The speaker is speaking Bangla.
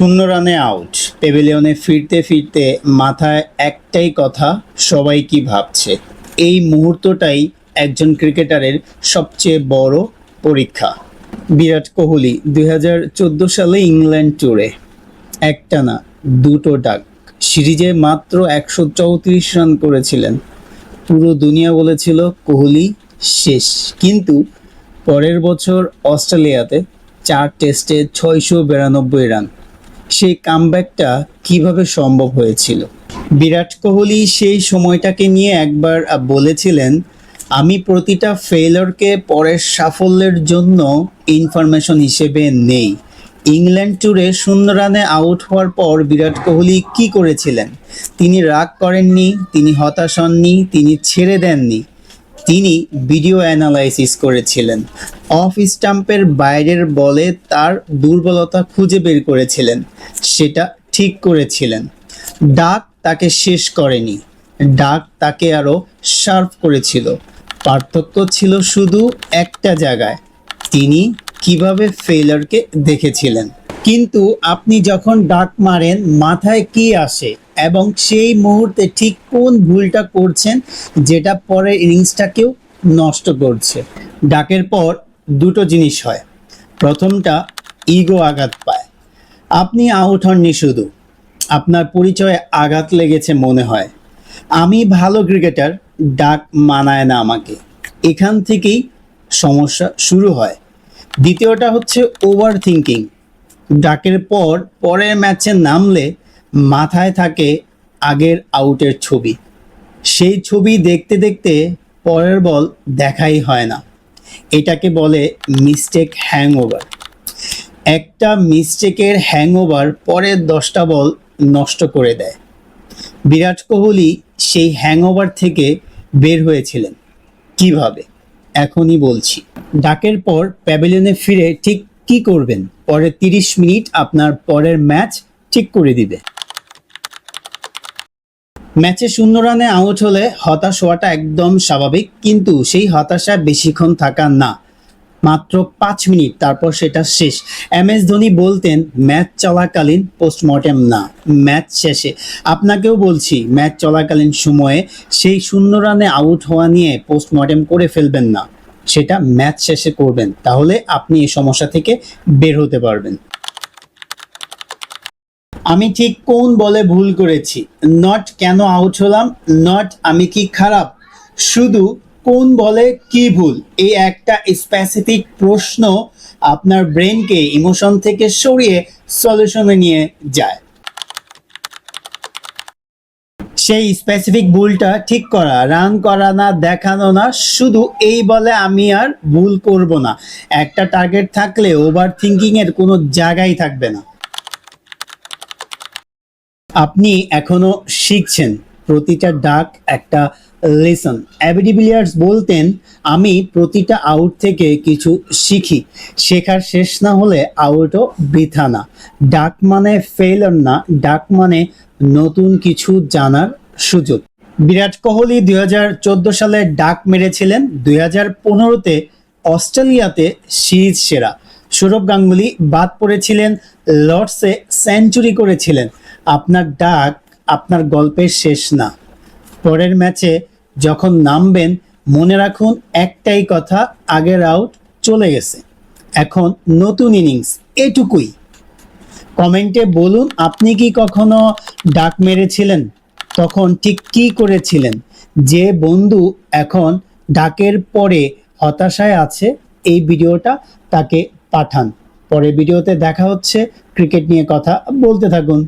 শূন্য রানে আউট। প্যাভিলিয়নে ফিরতে ফিরতে মাথায় একটাই কথা, সবাই কি ভাবছে। এই মুহূর্তটাই একজন ক্রিকেটারের সবচেয়ে বড় পরীক্ষা। বিরাট কোহলি 2014 সালে ইংল্যান্ড ট্যুরে একটানা দুটো ডাক, সিরিজে মাত্র 134 রান করেছিলেন। পুরো দুনিয়া বলেছিল কোহলি শেষ, কিন্তু পরের বছর অস্ট্রেলিয়াতে 4 টেস্টে 692 রান। সেই কামব্যাকটা কিভাবে সম্ভব হয়েছিল? বিরাট কোহলি সেই সময়টাকে নিয়ে একবার বলেছিলেন, আমি প্রতিটা ফেইলিয়রকে পরের সাফল্যের জন্য ইনফরমেশন হিসেবে নেই। ইংল্যান্ড ট্যুরে শূন্য রানে আউট হওয়ার পর বিরাট কোহলি কি করেছিলেন? তিনি রাগ করেননি, তিনি হতাশ হননি, তিনি ছেড়ে দেননি। তিনি ভিডিও অ্যানালাইসিস করেছিলেন। অফ স্টাম্পের বাইরের বলে তার দুর্বলতা খুঁজে বের করেছিলেন, সেটা ঠিক করেছিলেন। ডাক তাকে শেষ করেনি, ডাক তাকে আরও শার্প করেছিল। পার্থক্য ছিল শুধু একটা জায়গায়, তিনি কিভাবে ফেইলারকে দেখেছিলেন। কিন্তু আপনি যখন ডাক মারেন মাথায় কি আসে এবং সেই মুহূর্তে ঠিক কোন ভুলটা করছেন যেটা পরের ইনিংসটাকেও নষ্ট করছে। ডাকের পর দুটো জিনিস হয়। প্রথমটা, ইগো আঘাত পায়। আপনি আউট হননি, শুধু আপনার পরিচয়ে আঘাত লেগেছে মনে হয়। আমি ভালো ক্রিকেটার, ডাক মানায় না আমাকে। এখান থেকেই সমস্যা শুরু হয়। দ্বিতীয়টা হচ্ছে ওভার থিঙ্কিং। ডাকের পর পরের ম্যাচে নামলে মাথায় থাকে আগের আউটের ছবি। সেই ছবি দেখতে দেখতে পরের বল দেখাই হয় না। এটাকে বলে মিস্টেক হ্যাংওভার। একটা মিস্টেকের হ্যাংওভার পরের 10টা বল নষ্ট করে দেয়। বিরাট কোহলি সেই হ্যাংওভার থেকে বের হয়েছিলেন কিভাবে? এখনই বলছি। ডাকের পর প্যাভিলিয়নে ফিরে ঠিক কি করবেন? পরের 30 মিনিট আপনার পরের ম্যাচ ঠিক করে দিবে। ম্যাচে শূন্য রানে আউট হলে হতাশ হওয়াটা একদম স্বাভাবিক, কিন্তু সেই হতাশা বেশিক্ষণ থাকা না, মাত্র 5 মিনিট, তারপর সেটা শেষ। MS ধোনি বলতেন, ম্যাচ চলাকালীন পোস্টমর্টেম না, ম্যাচ শেষে। আপনাকেও বলছি, ম্যাচ চলাকালীন সময়ে সেই শূন্য রানে আউট হওয়া নিয়ে পোস্টমর্টেম করে ফেলবেন না, সেটা ম্যাচ শেষে করবেন। তাহলে আপনি এই সমস্যা থেকে বের হতে পারবেন। আমি ঠিক কোন বলে ভুল করেছি, নট কেন আউট হলাম, নট আমি কি খারাপ, শুধু কোন বলে কি ভুল। এই একটা স্পেসিফিক প্রশ্ন আপনার ব্রেনকে ইমোশন থেকে সরিয়ে সলিউশনে নিয়ে যায়। সেই স্পেসিফিক ভুলটা ঠিক করা, রান করা না, দেখানো না, শুধু এই বলে আমি আর ভুল করব না। একটা টার্গেট থাকলে ওভার থিঙ্কিং এর কোনো জায়গাই থাকবে না। আপনি এখনো শিখছেন, প্রতিটা ডাক একটা লেসন। এবি ডিভিলিয়ার্স বলতেন, আমি প্রতিটা আউট থেকে কিছু শিখি। শেখার শেষ না হলে আউটও বৃথা না। ডাক মানে ফেইলিয়র না, ডাক মানে নতুন কিছু জানার সুযোগ। বিরাট কোহলি 2014 সালে ডাক মেরেছিলেন, 2015-তে অস্ট্রেলিয়াতে সিরিজ সেরা। সৌরভ গাঙ্গুলি বাদ পড়েছিলেন, লর্ডসে সেঞ্চুরি করেছিলেন। আপনার ডাক আপনার গল্পের শেষ না। পরের ম্যাচে যখন নামবেন মনে রাখুন একটাই কথা, আগের আউট চলে গেছে, এখন নতুন ইনিংস, এটুকুই। কমেন্টে বলুন, আপনি কি কখনো ডাক মেরেছিলেন? তখন ঠিক কি করেছিলেন? যে বন্ধু এখন ডাকের পরে হতাশায় আছে, এই ভিডিওটা তাকে পাঠান। পরে ভিডিওতে দেখা হচ্ছে। ক্রিকেট নিয়ে কথা বলতে থাকুন।